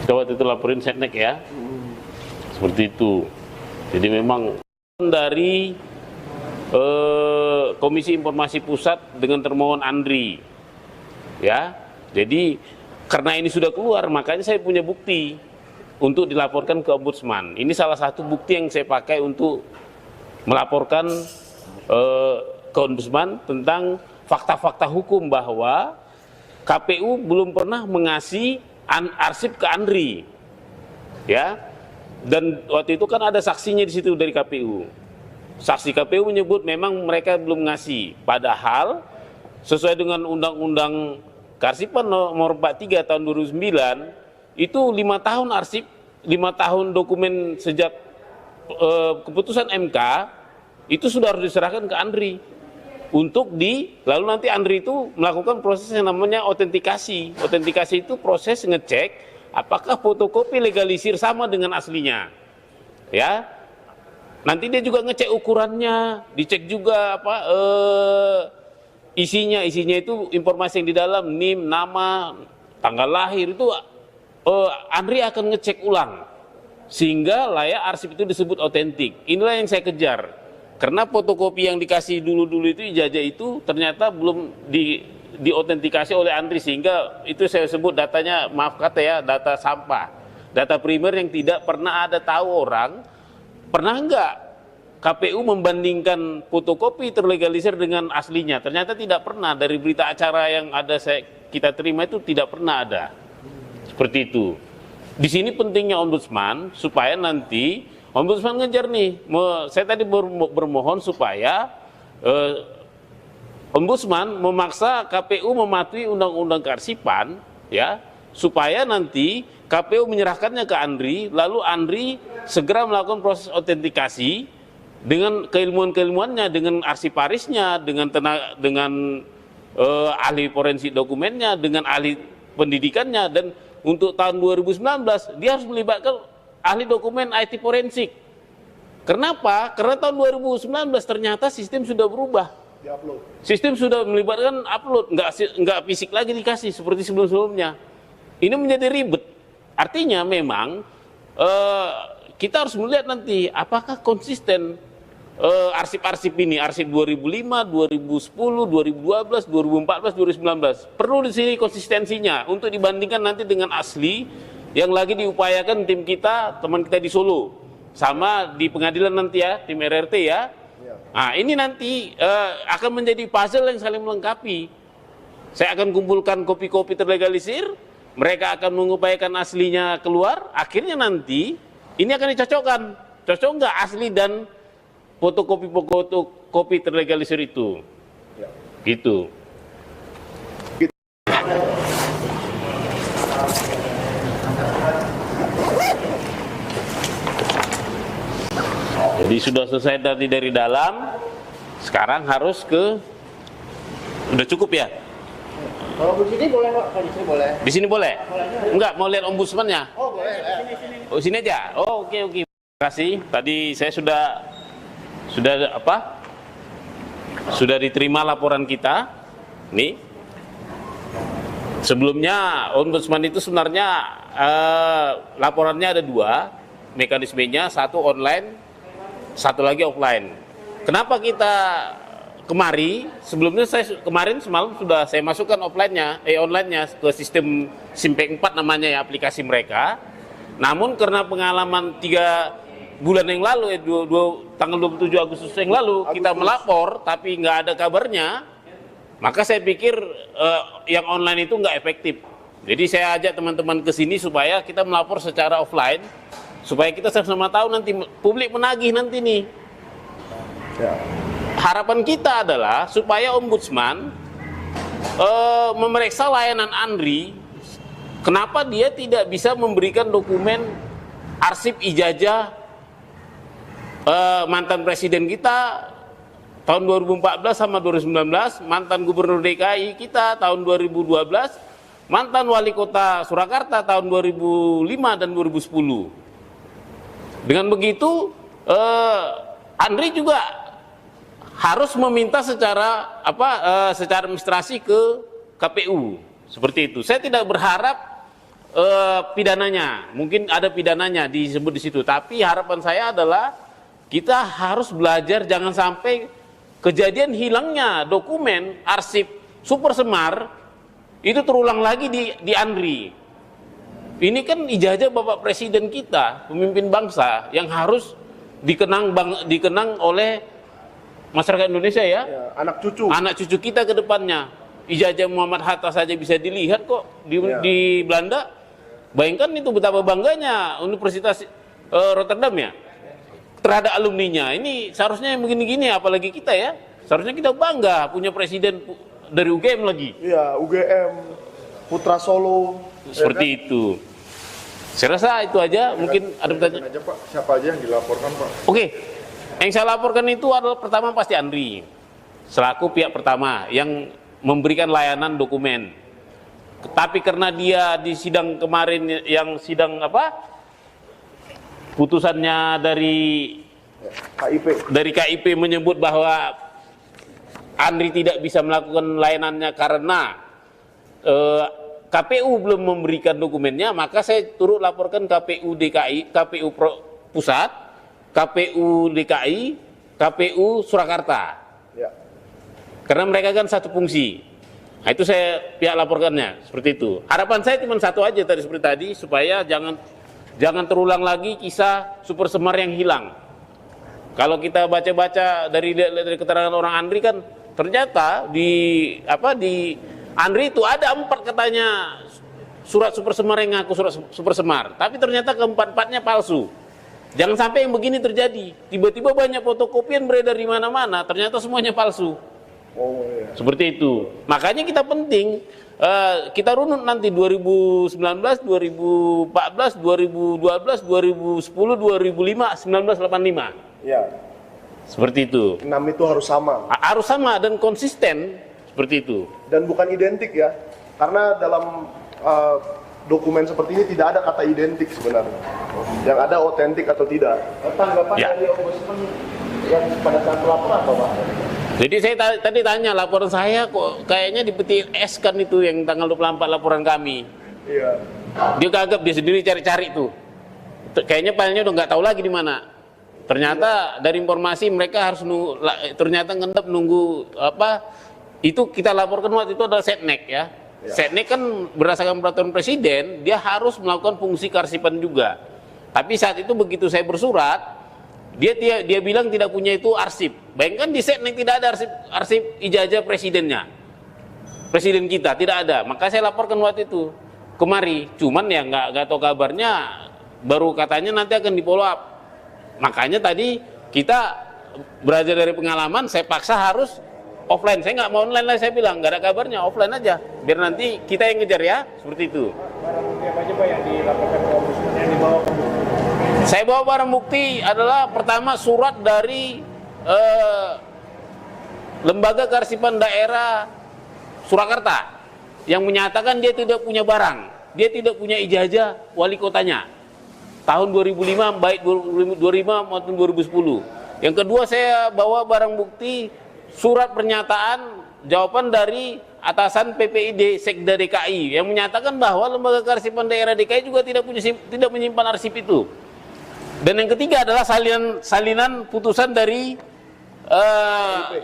Kita waktu itu laporin Setnek ya. Seperti itu. Jadi memang dari Komisi Informasi Pusat dengan termohon Andri. Ya. Jadi karena ini sudah keluar, makanya saya punya bukti untuk dilaporkan ke Ombudsman. Ini salah satu bukti yang saya pakai untuk melaporkan ke Ombudsman tentang fakta-fakta hukum bahwa KPU belum pernah mengasih arsip ke Andri, ya. Dan waktu itu kan ada saksinya di situ dari KPU. Saksi KPU menyebut memang mereka belum ngasih, padahal sesuai dengan Undang-Undang Kearsipan nomor 43 tahun 2009 itu 5 tahun arsip, 5 tahun dokumen sejak keputusan MK itu sudah harus diserahkan ke Andri. Lalu nanti Andri itu melakukan proses yang namanya autentikasi. Autentikasi itu proses ngecek apakah fotokopi legalisir sama dengan aslinya. Ya. Nanti dia juga ngecek ukurannya, dicek juga isinya itu informasi yang di dalam, NIM, nama, tanggal lahir itu Andri akan ngecek ulang sehingga layak arsip itu disebut otentik. Inilah yang saya kejar. Karena fotokopi yang dikasih dulu-dulu itu ijazah itu ternyata belum diautentikasi oleh Andri, sehingga itu saya sebut datanya, maaf kata ya, data sampah, data primer yang tidak pernah ada tahu orang. Pernah enggak KPU membandingkan fotokopi terlegalisir dengan aslinya? Ternyata tidak pernah. Dari berita acara yang ada kita terima itu tidak pernah ada. Seperti itu. Di sini pentingnya Ombudsman supaya nanti Ombudsman ngejar nih. Saya tadi bermohon supaya Ombudsman memaksa KPU mematuhi Undang-Undang Kearsipan, ya, supaya nanti KPU menyerahkannya ke Andri, lalu Andri segera melakukan proses autentikasi dengan keilmuan-keilmuannya, dengan arsiparisnya, dengan ahli forensik dokumennya, dengan ahli pendidikannya, dan untuk tahun 2019 dia harus melibatkan ahli dokumen IT forensik. Kenapa? Karena tahun 2019 ternyata sistem sudah berubah. Sistem sudah melibatkan upload, nggak fisik lagi dikasih seperti sebelum-sebelumnya. Ini menjadi ribet. Artinya memang kita harus melihat nanti apakah konsisten arsip-arsip ini, arsip 2005, 2010, 2012, 2014, 2019. Perlu di sini konsistensinya untuk dibandingkan nanti dengan asli yang lagi diupayakan tim kita, teman kita di Solo, sama di pengadilan nanti ya, tim RRT ya. Nah, ini nanti akan menjadi puzzle yang saling melengkapi. Saya akan kumpulkan kopi-kopi terlegalisir, mereka akan mengupayakan aslinya keluar, akhirnya nanti ini akan dicocokkan. Cocok nggak asli dan fotokopi terlegalisir itu? Gitu. Jadi sudah selesai dari dalam, sekarang harus udah cukup ya? Kalau di sini boleh Pak, di sini boleh. Di sini boleh? Enggak, mau lihat ombudsman-nya? Oh boleh. Oh sini aja? Oh oke. Terima kasih. Tadi saya sudah diterima laporan kita. Nih. Sebelumnya ombudsman itu sebenarnya laporannya ada 2 mekanismenya, satu online, satu lagi offline. Kenapa kita kemari? Sebelumnya kemarin semalam sudah saya masukkan online-nya ke sistem Simpek 4 namanya ya, aplikasi mereka. Namun karena pengalaman 3 bulan yang lalu, tanggal 27 Agustus yang lalu kita melapor tapi nggak ada kabarnya, maka saya pikir yang online itu nggak efektif. Jadi saya ajak teman-teman ke sini supaya kita melapor secara offline, supaya kita sama-sama tahu nanti publik menagih nanti nih. Ya. Harapan kita adalah supaya ombudsman memeriksa layanan Andri, kenapa dia tidak bisa memberikan dokumen arsip ijazah mantan presiden kita tahun 2014 sama 2019, mantan gubernur DKI kita tahun 2012, mantan wali kota Surakarta tahun 2005 dan 2010. Dengan begitu Andri juga harus meminta secara administrasi ke KPU, seperti itu. Saya tidak berharap pidananya, mungkin ada pidananya disebut di situ. Tapi harapan saya adalah kita harus belajar jangan sampai kejadian hilangnya dokumen arsip Super Semar itu terulang lagi di ANRI. Ini kan ijazah Bapak Presiden kita, pemimpin bangsa yang harus dikenang oleh masyarakat Indonesia ya. Anak cucu. Anak cucu kita ke depannya. Ijazah Muhammad Hatta saja bisa dilihat kok di Belanda. Bayangkan itu betapa bangganya Universitas Rotterdam ya terhadap alumninya. Ini seharusnya yang begini-gini, apalagi kita ya. Seharusnya kita bangga punya presiden dari UGM lagi. Iya, UGM, Putra Solo. Seperti ya kan? itu. Saya rasa itu aja. Mungkin ada pertanyaan. aja Pak, siapa aja yang dilaporkan Pak? Oke, yang saya laporkan itu adalah pertama pasti ANRI selaku pihak pertama yang memberikan layanan dokumen. Tapi karena dia di sidang kemarin yang sidang putusannya dari KIP menyebut bahwa ANRI tidak bisa melakukan layanannya karena KPU belum memberikan dokumennya, maka saya turut laporkan KPU DKI, KPU Pusat, KPU DKI, KPU Surakarta. Ya. Karena mereka kan satu fungsi. Nah, itu saya pihak laporkannya seperti itu. Harapan saya cuma satu aja seperti tadi, supaya jangan terulang lagi kisah Super Semar yang hilang. Kalau kita baca-baca dari keterangan orang ANRI kan ternyata di ANRI itu ada 4 katanya surat Super Semar yang ngaku surat Super Semar, tapi ternyata keempat-empatnya palsu. Jangan sampai yang begini terjadi. Tiba-tiba banyak fotokopian beredar di mana-mana, ternyata semuanya palsu. Oh iya. Seperti itu. Makanya kita penting kita runut nanti 2019, 2014, 2012, 2010, 2005, 1985. Ya. Seperti itu. 6 itu harus sama. Harus sama dan konsisten seperti itu. Dan bukan identik ya. Karena dalam dokumen seperti ini tidak ada kata identik sebenarnya. Yang ada otentik atau tidak. Tanggapan Ya. dari Ombudsman yang pada saat pelaporan apa Pak? Jadi saya tadi tanya laporan saya kok kayaknya di peti S kan itu yang tanggal 24 laporan kami. Iya. Dia gagap, dia sendiri cari-cari tuh. Kayaknya filenya udah nggak tahu lagi di mana. Ternyata dari informasi mereka harus ternyata ngendap nunggu itu kita laporkan waktu itu adalah Setnek ya. Setnek kan berdasarkan peraturan presiden dia harus melakukan fungsi kearsipan juga. Tapi saat itu begitu saya bersurat, dia bilang tidak punya itu arsip. Bayangkan di Setnek tidak ada arsip ijazah presidennya. Presiden kita tidak ada. Maka saya laporkan waktu itu kemari. Cuman ya nggak tahu kabarnya, baru katanya nanti akan di follow up. Makanya tadi kita belajar dari pengalaman, saya paksa harus offline. Saya nggak mau online lah, saya bilang nggak ada kabarnya, offline aja. Biar nanti kita yang ngejar ya, seperti itu. Barang bukti apa aja Pak yang dilaporkan ke Ombudsman, yang dibawa ke Ombudsman? Saya bawa barang bukti adalah pertama surat dari Lembaga Kearsipan Daerah Surakarta yang menyatakan dia tidak punya barang, dia tidak punya ijazah wali kotanya tahun 2005 baik 2005 maupun 2010. Yang kedua saya bawa barang bukti surat pernyataan jawaban dari atasan PPID Sekda DKI yang menyatakan bahwa Lembaga Kearsipan Daerah DKI juga tidak menyimpan arsip itu. Dan yang ketiga adalah salinan putusan dari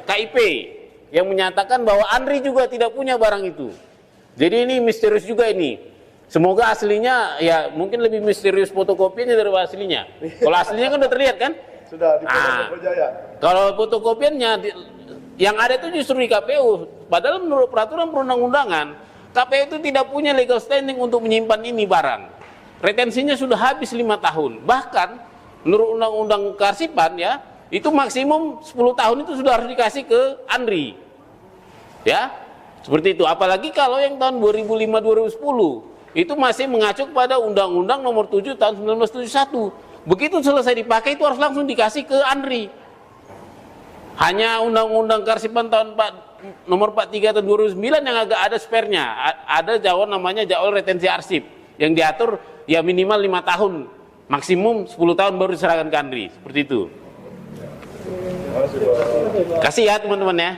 KIP yang menyatakan bahwa ANRI juga tidak punya barang itu. Jadi ini misterius juga ini. Semoga aslinya ya mungkin lebih misterius fotokopiannya daripada aslinya. Kalau aslinya kan udah terlihat kan? Sudah di Polda Jaya. Kalau fotokopiannya yang ada itu justru di KPU. Padahal menurut peraturan perundang-undangan, KPU itu tidak punya legal standing untuk menyimpan ini barang. Retensinya sudah habis 5 tahun. Bahkan menurut undang-undang kearsipan ya, itu maksimum 10 tahun itu sudah harus dikasih ke ANRI. Ya, seperti itu. Apalagi kalau yang tahun 2005-2010 itu masih mengacu pada Undang-Undang Nomor 7 tahun 1971. Begitu selesai dipakai itu harus langsung dikasih ke ANRI. Hanya Undang-Undang Kearsipan tahun Nomor 43 tahun 2009 yang agak ada spare-nya. Ada jawab namanya jadwal retensi arsip yang diatur ya minimal 5 tahun, maksimum 10 tahun baru diserahkan ke ANRI. Seperti itu. Kasih ya teman-teman ya.